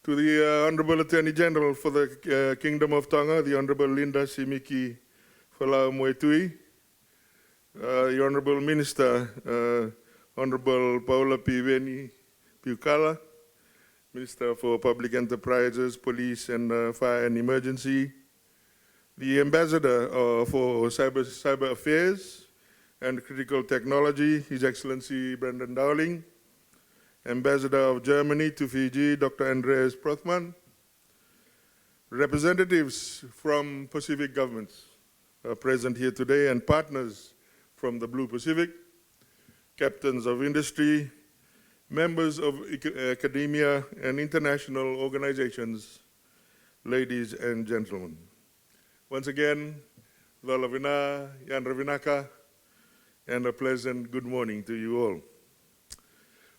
To the Honorable Attorney General for the Kingdom of Tonga, the Honorable Linda Simiki Falau Moetui, the Honorable Minister, Honorable Paula Piweni Piukala, Minister for Public Enterprises, Police and Fire and Emergency, the Ambassador for Cyber Affairs and Critical Technology, His Excellency Brendan Dowling, Ambassador of Germany to Fiji, Dr. Andreas Prothman, representatives from Pacific governments are present here today, and partners from the Blue Pacific, captains of industry, members of academia and international organizations, ladies and gentlemen. Once again, Lolavina, Yanravinaka, and a pleasant good morning to you all.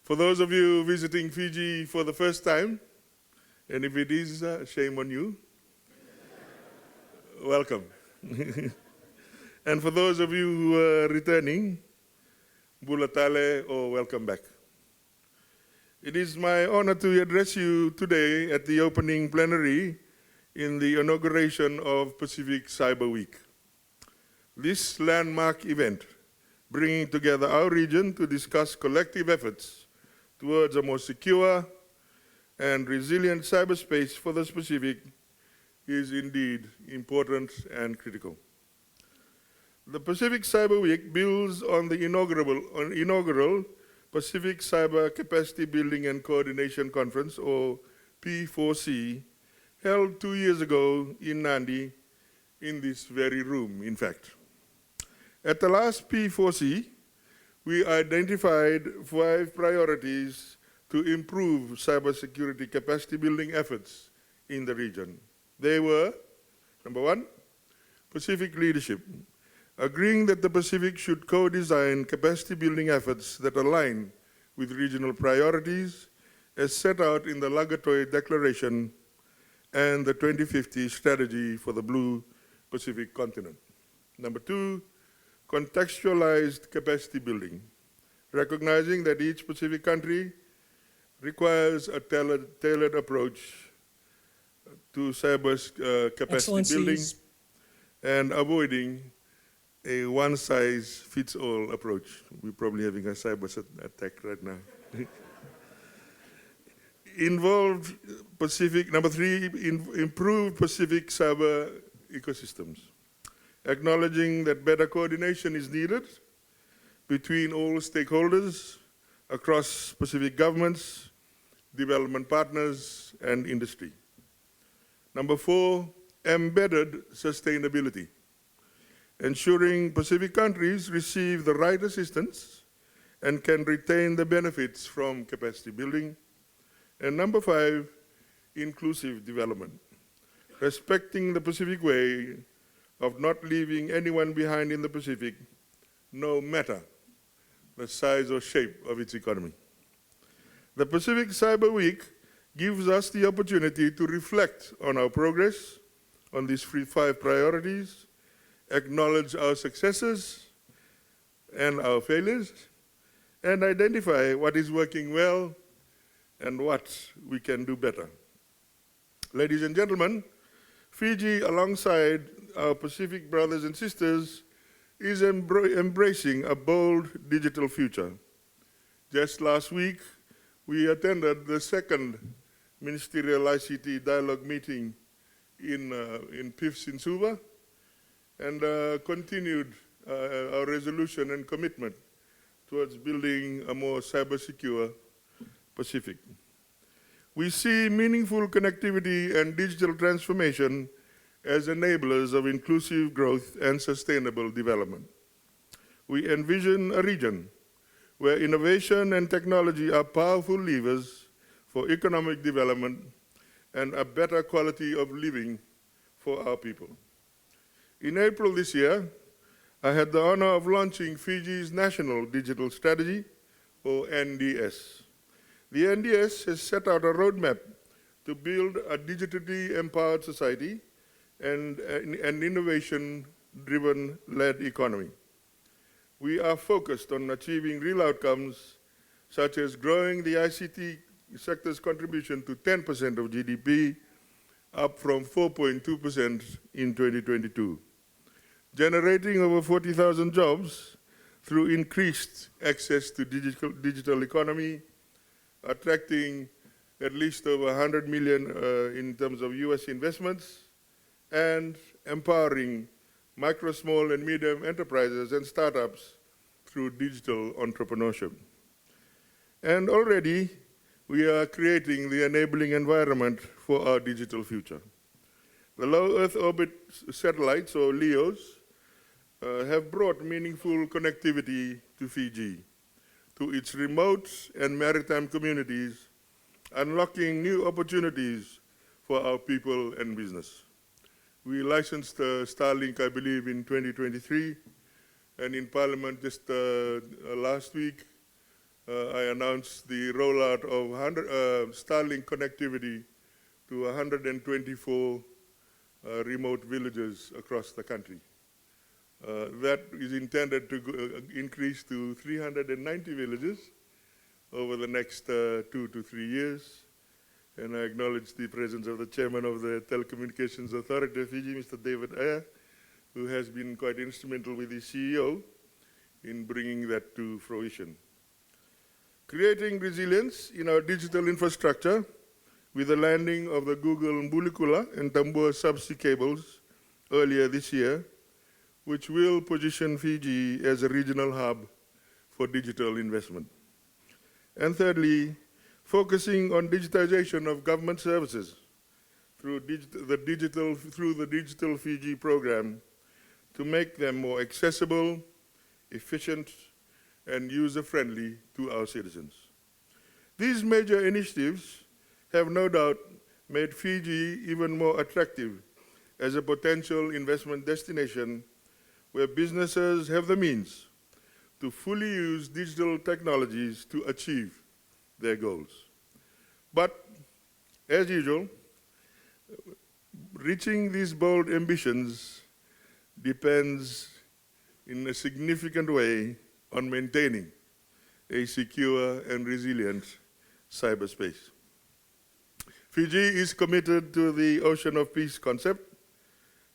For those of you visiting Fiji for the first time, and if it is, shame on you, welcome. And for those of you who are returning, Bulatale or welcome back. It is my honor to address you today at the opening plenary in the inauguration of Pacific Cyber Week. This landmark event, bringing together our region to discuss collective efforts towards a more secure and resilient cyberspace for the Pacific, is indeed important and critical. The Pacific Cyber Week builds on the inaugural Pacific Cyber Capacity Building and Coordination Conference, or P4C, held 2 years ago in Nandi, in this very room, in fact. At the last P4C, we identified 5 priorities to improve cybersecurity capacity building efforts in the region. They were, number 1, Pacific leadership, agreeing that the Pacific should co-design capacity building efforts that align with regional priorities as set out in the Lagatoy Declaration and the 2050 Strategy for the Blue Pacific Continent. Number 2, contextualized capacity building, recognizing that each Pacific country requires a tailored approach to cyber capacity building and avoiding a one-size-fits-all approach. We're probably having a cyber attack right now. Involved Pacific, number 3, improved Pacific cyber ecosystems, acknowledging that better coordination is needed between all stakeholders across Pacific governments, development partners, and industry. Number 4, embedded sustainability, ensuring Pacific countries receive the right assistance and can retain the benefits from capacity building. And number 5, inclusive development, respecting the Pacific way of not leaving anyone behind in the Pacific, no matter the size or shape of its economy. The Pacific Cyber Week gives us the opportunity to reflect on our progress on these 5 priorities, acknowledge our successes and our failures, and identify what is working well and what we can do better. Ladies and gentlemen, Fiji, alongside our Pacific brothers and sisters, is embracing a bold digital future. Just last week, we attended the 2nd Ministerial ICT Dialogue meeting in PIFS in Suva, and continued our resolution and commitment towards building a more cyber-secure Pacific. We see meaningful connectivity and digital transformation as enablers of inclusive growth and sustainable development. We envision a region where innovation and technology are powerful levers for economic development and a better quality of living for our people. In April this year, I had the honor of launching Fiji's National Digital Strategy, or NDS. The NDS has set out a roadmap to build a digitally empowered society and an innovation-driven led economy. We are focused on achieving real outcomes such as growing the ICT sector's contribution to 10% of GDP, up from 4.2% in 2022, generating over 40,000 jobs through increased access to digital economy, attracting at least over 100 million in terms of US investments, and empowering micro, small, and medium enterprises and startups through digital entrepreneurship. And already, we are creating the enabling environment for our digital future. The low Earth orbit satellites, or LEOs, have brought meaningful connectivity to Fiji, to its remote and maritime communities, unlocking new opportunities for our people and business. We licensed Starlink, I believe, in 2023, and in Parliament just last week, I announced the rollout of Starlink connectivity to 124 remote villages across the country. That is intended to increase to 390 villages over the next 2 to 3 years. And I acknowledge the presence of the chairman of the Telecommunications Authority of Fiji, Mr. David Ayer, who has been quite instrumental with the CEO in bringing that to fruition. Creating resilience in our digital infrastructure with the landing of the Google Mbulikula and Tambua subsea cables earlier this year, which will position Fiji as a regional hub for digital investment. And thirdly, focusing on digitization of government services through the Digital Fiji program to make them more accessible, efficient, and user-friendly to our citizens. These major initiatives have no doubt made Fiji even more attractive as a potential investment destination where businesses have the means to fully use digital technologies to achieve their goals. But, as usual, reaching these bold ambitions depends in a significant way on maintaining a secure and resilient cyberspace. Fiji is committed to the Ocean of Peace concept,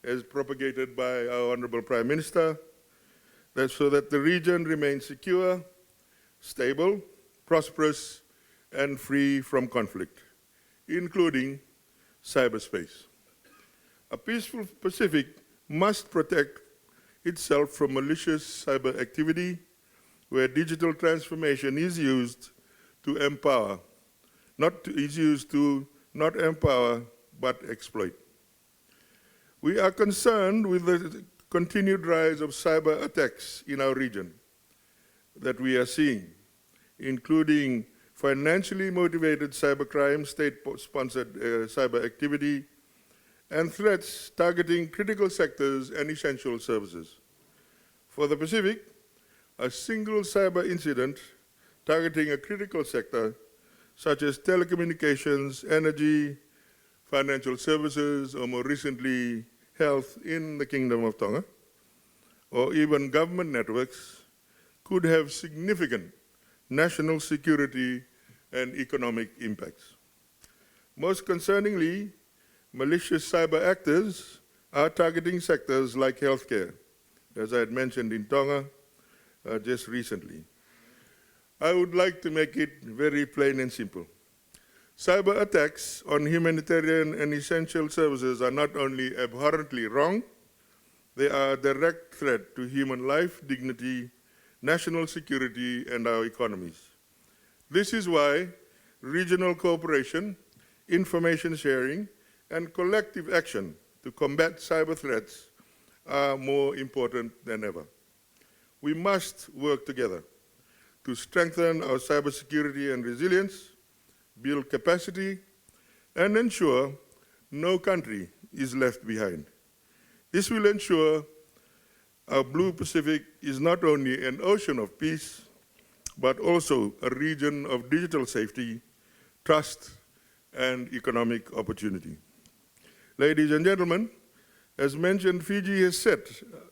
as propagated by our Honorable Prime Minister, so that the region remains secure, stable, prosperous, and free from conflict, including cyberspace. A peaceful Pacific must protect itself from malicious cyber activity, where digital transformation is used to empower, not empower, but exploit. We are concerned with the continued rise of cyber attacks in our region that we are seeing, including financially motivated cybercrime, state-sponsored cyber activity, and threats targeting critical sectors and essential services. For the Pacific, a single cyber incident targeting a critical sector, such as telecommunications, energy, financial services, or more recently, health in the Kingdom of Tonga, or even government networks, could have significant national security and economic impacts. Most concerningly, malicious cyber actors are targeting sectors like healthcare, as I had mentioned in Tonga just recently. I would like to make it very plain and simple. Cyber attacks on humanitarian and essential services are not only abhorrently wrong, they are a direct threat to human life, dignity, national security, and our economies. This is why regional cooperation, information sharing, and collective action to combat cyber threats are more important than ever. We must work together to strengthen our cybersecurity and resilience, build capacity, and ensure no country is left behind. This will ensure our Blue Pacific is not only an ocean of peace, but also a region of digital safety, trust, and economic opportunity. Ladies and gentlemen, as mentioned, Fiji has set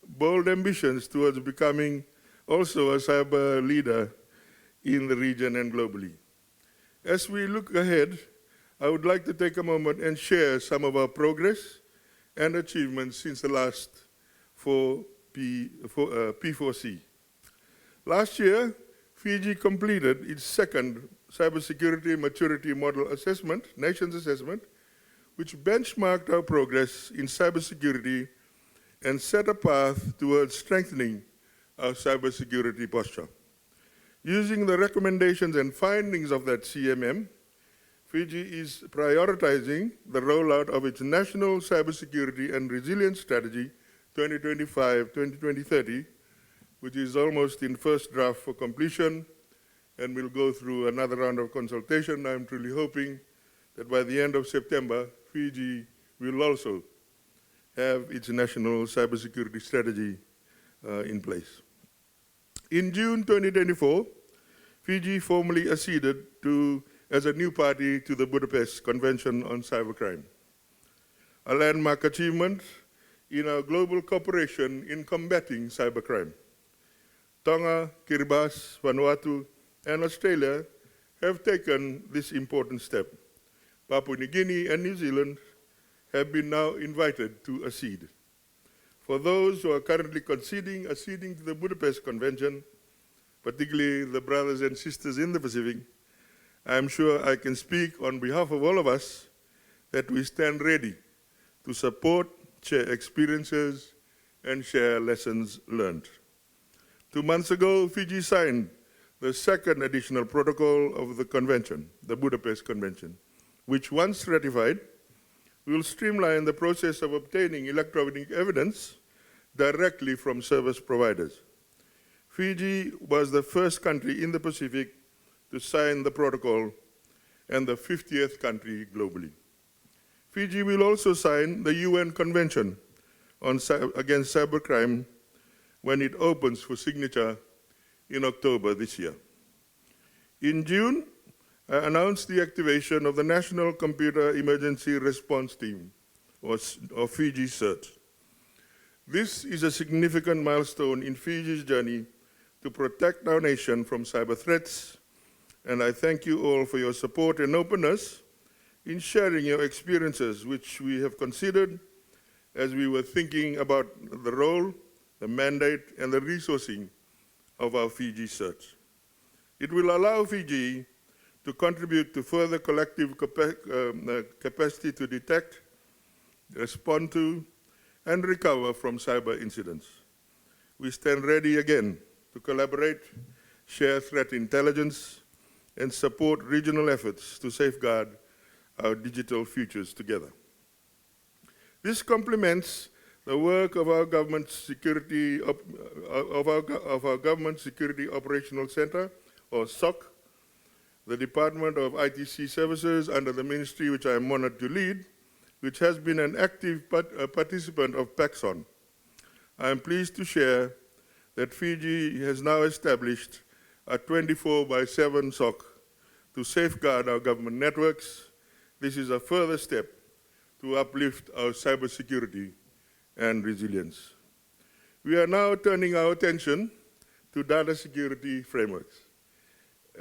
bold ambitions towards becoming also a cyber leader in the region and globally. As we look ahead, I would like to take a moment and share some of our progress and achievements since the last P4C. Last year, Fiji completed its second cybersecurity maturity model assessment, nation's assessment, which benchmarked our progress in cybersecurity and set a path towards strengthening our cybersecurity posture. Using the recommendations and findings of that CMM, Fiji is prioritizing the rollout of its National Cybersecurity and Resilience Strategy 2025-2030, which is almost in first draft for completion and will go through another round of consultation. I'm truly hoping that by the end of September, Fiji will also have its national cybersecurity strategy in place. In June 2024, Fiji formally acceded as a new party to the Budapest Convention on Cybercrime, a landmark achievement in our global cooperation in combating cybercrime. Tonga, Kiribati, Vanuatu, and Australia have taken this important step. Papua New Guinea and New Zealand have been now invited to accede. For those who are currently considering acceding to the Budapest Convention, particularly the brothers and sisters in the Pacific, I'm sure I can speak on behalf of all of us that we stand ready to support, share experiences, and share lessons learned. 2 months ago, Fiji signed the second additional protocol of the convention, the Budapest Convention, which once ratified, will streamline the process of obtaining electronic evidence directly from service providers. Fiji was the first country in the Pacific to sign the protocol and the 50th country globally. Fiji will also sign the UN Convention against Cybercrime when it opens for signature in October this year. In June, I announced the activation of the National Computer Emergency Response Team, or Fiji CERT. This is a significant milestone in Fiji's journey to protect our nation from cyber threats, and I thank you all for your support and openness in sharing your experiences, which we have considered as we were thinking about the role, the mandate, and the resourcing of our Fiji CERT. It will allow Fiji to contribute to further collective capacity to detect, respond to, and recover from cyber incidents. We stand ready again to collaborate, share threat intelligence, and support regional efforts to safeguard our digital futures together. This complements the work of our Government Security Operational Center, or SOC, the Department of ITC Services under the ministry which I am honored to lead, which has been an active participant of PAXON. I am pleased to share that Fiji has now established a 24/7 SOC to safeguard our government networks. This is a further step to uplift our cybersecurity and resilience. We are now turning our attention to data security frameworks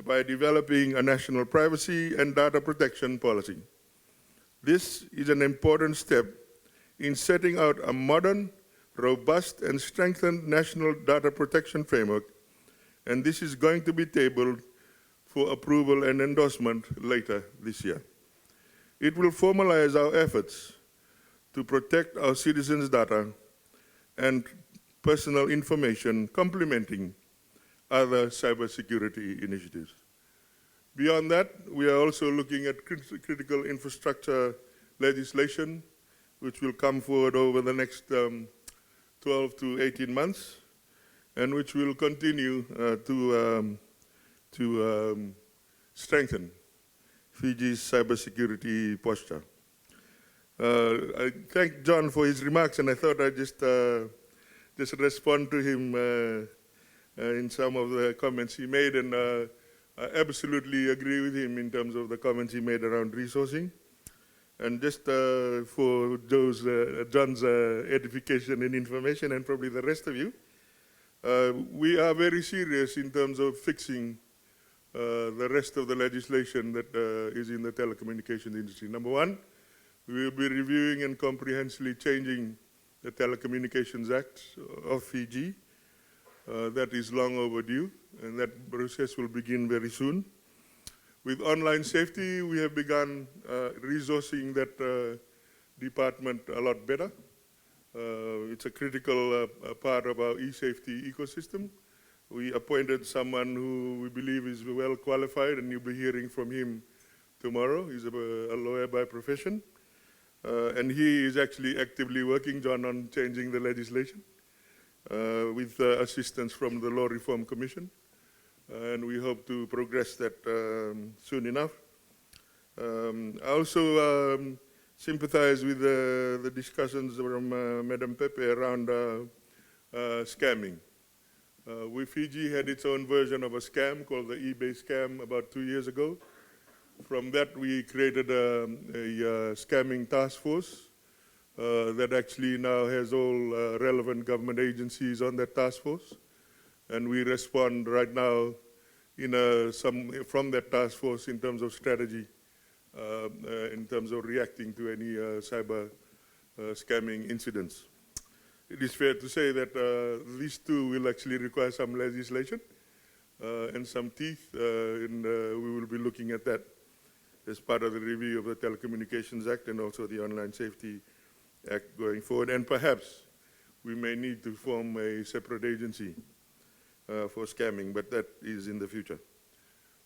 by developing a national privacy and data protection policy. This is an important step in setting out a modern, robust, and strengthened national data protection framework, and this is going to be tabled for approval and endorsement later this year. It will formalize our efforts to protect our citizens' data and personal information, complementing other cybersecurity initiatives. Beyond that, we are also looking at critical infrastructure legislation, which will come forward over the next 12 to 18 months, and which will continue to strengthen Fiji's cybersecurity posture. I thank John for his remarks, and I thought I'd just respond to him in some of the comments he made, and I absolutely agree with him in terms of the comments he made around resourcing. And just for John's edification and information, and probably the rest of you, we are very serious in terms of fixing the rest of the legislation that is in the telecommunications industry. Number one, we will be reviewing and comprehensively changing the Telecommunications Act of Fiji. That is long overdue, and that process will begin very soon. With online safety, we have begun resourcing that department a lot better. It's a critical part of our e-safety ecosystem. We appointed someone who we believe is well qualified, and you'll be hearing from him tomorrow. He's a lawyer by profession. And he is actually actively working, John, on changing the legislation with assistance from the Law Reform Commission. And we hope to progress that soon enough. I also sympathize with the discussions from Madam Pepe around scamming. Fiji had its own version of a scam called the eBay scam about 2 years ago. From that, we created a scamming task force that actually now has all relevant government agencies on that task force. And we respond right now from that task force in terms of strategy, in terms of reacting to any cyber scamming incidents. It is fair to say that these two will actually require some legislation and some teeth, and we will be looking at that as part of the review of the Telecommunications Act and also the Online Safety Act going forward. And perhaps we may need to form a separate agency for scamming, but that is in the future.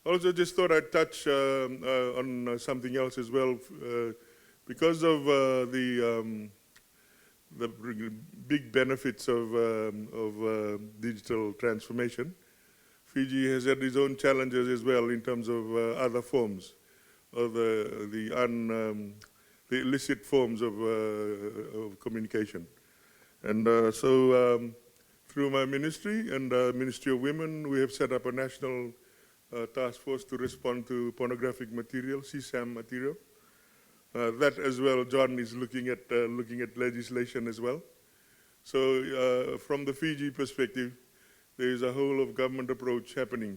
Also, just thought I'd touch on something else as well. Because of the big benefits of digital transformation, Fiji has had its own challenges as well in terms of other forms of the illicit forms of communication. And so through my ministry and Ministry of Women, we have set up a national task force to respond to pornographic material, CSAM material. That as well, John is looking at legislation as well. So from the Fiji perspective, there is a whole of government approach happening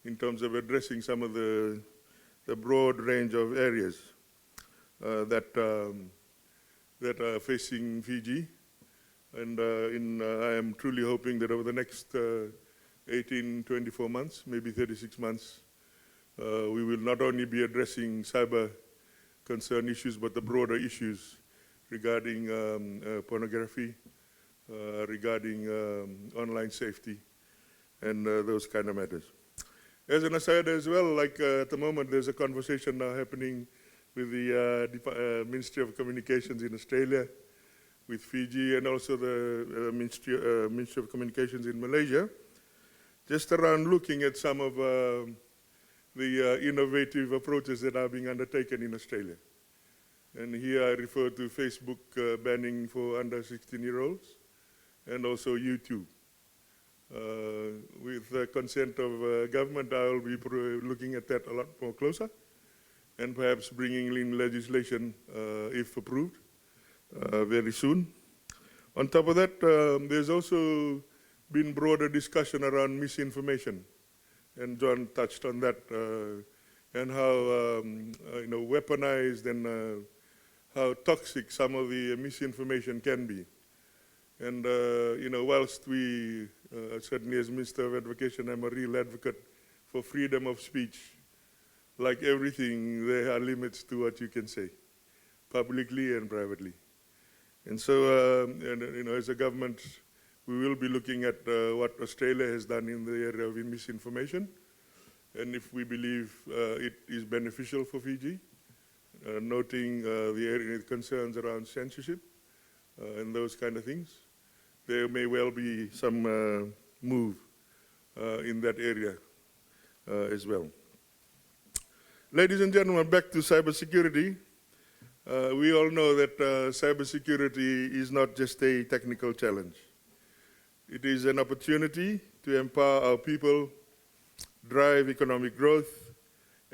in terms of addressing some of the broad range of areas that are facing Fiji. And I am truly hoping that over the next 18, 24 months, maybe 36 months, we will not only be addressing cyber concern issues, but the broader issues regarding pornography, regarding online safety, and those kind of matters. As an aside as well, like at the moment, there's a conversation now happening with the Ministry of Communications in Australia, with Fiji, and also the Ministry of Communications in Malaysia, just around looking at some of the innovative approaches that are being undertaken in Australia. And here I refer to Facebook banning for under 16-year-olds, and also YouTube. With the consent of government, I will be looking at that a lot more closer, and perhaps bringing in legislation, if approved, very soon. On top of that, there's also been broader discussion around misinformation, and John touched on that, and how weaponized and how toxic some of the misinformation can be. And whilst we, certainly as Minister of Education, I'm a real advocate for freedom of speech, like everything, there are limits to what you can say, publicly and privately. And so, as a government, we will be looking at what Australia has done in the area of misinformation, and if we believe it is beneficial for Fiji, noting the area concerns around censorship and those kind of things, there may well be some move in that area as well. Ladies and gentlemen, back to cybersecurity. We all know that cybersecurity is not just a technical challenge. It is an opportunity to empower our people, drive economic growth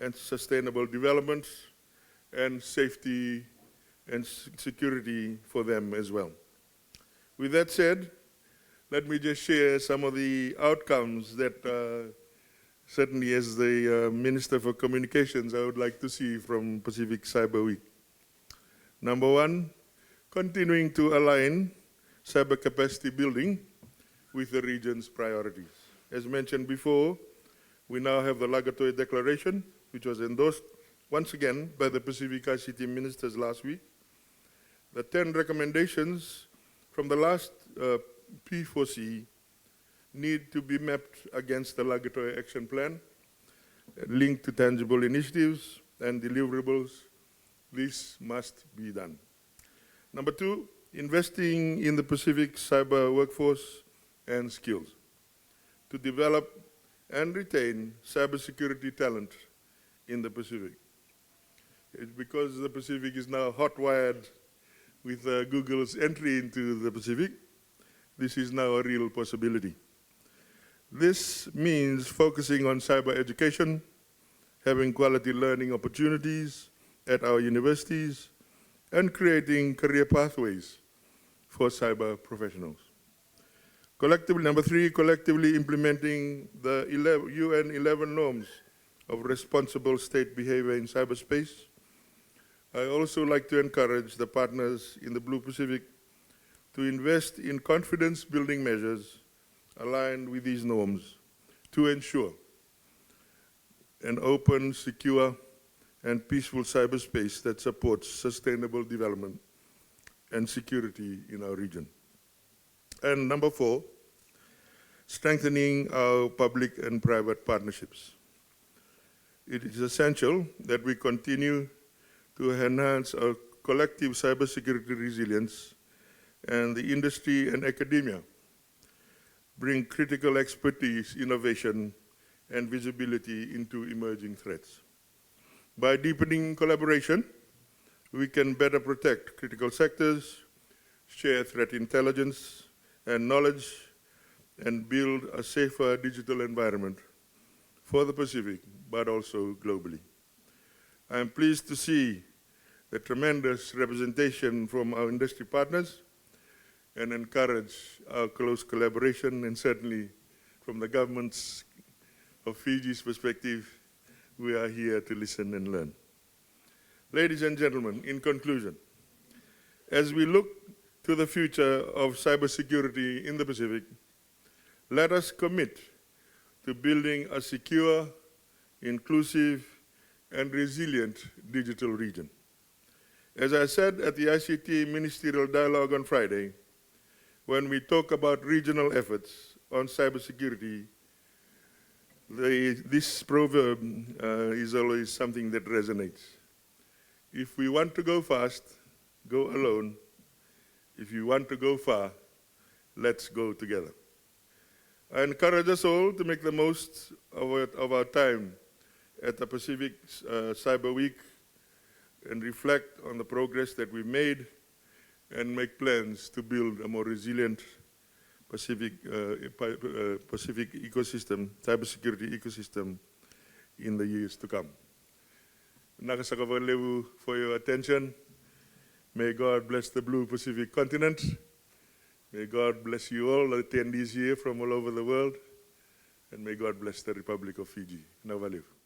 and sustainable development, and safety and security for them as well. With that said, let me just share some of the outcomes that certainly as the Minister for Communications, I would like to see from Pacific Cyber Week. Number one, continuing to align cyber capacity building with the region's priorities. As mentioned before, we now have the Lagatoy Declaration, which was endorsed once again by the Pacific ICT ministers last week. The 10 recommendations from the last P4C need to be mapped against the Lagatoy Action Plan, linked to tangible initiatives and deliverables. This must be done. Number two, investing in the Pacific cyber workforce and skills to develop and retain cybersecurity talent in the Pacific. It's because the Pacific is now hot-wired with Google's entry into the Pacific. This is now a real possibility. This means focusing on cyber education, having quality learning opportunities at our universities, and creating career pathways for cyber professionals. Collectively, number three, collectively implementing the UN 11 norms of responsible state behavior in cyberspace. I also like to encourage the partners in the Blue Pacific to invest in confidence-building measures aligned with these norms to ensure an open, secure, and peaceful cyberspace that supports sustainable development and security in our region. And number four, strengthening our public and private partnerships. It is essential that we continue to enhance our collective cybersecurity resilience, and the industry and academia bring critical expertise, innovation, and visibility into emerging threats. By deepening collaboration, we can better protect critical sectors, share threat intelligence and knowledge, and build a safer digital environment for the Pacific, but also globally. I am pleased to see the tremendous representation from our industry partners and encourage our close collaboration, and certainly from the governments of Fiji's perspective, we are here to listen and learn. Ladies and gentlemen, in conclusion, as we look to the future of cybersecurity in the Pacific, let us commit to building a secure, inclusive, and resilient digital region. As I said at the ICT Ministerial Dialogue on Friday, when we talk about regional efforts on cybersecurity, this proverb is always something that resonates. If we want to go fast, go alone. If you want to go far, let's go together. I encourage us all to make the most of our time at the Pacific Cyber Week and reflect on the progress that we've made and make plans to build a more resilient Pacific ecosystem, cybersecurity ecosystem in the years to come. Nakasakavalevu for your attention. May God bless the Blue Pacific continent. May God bless you all, attendees here from all over the world. And may God bless the Republic of Fiji. Navalevu.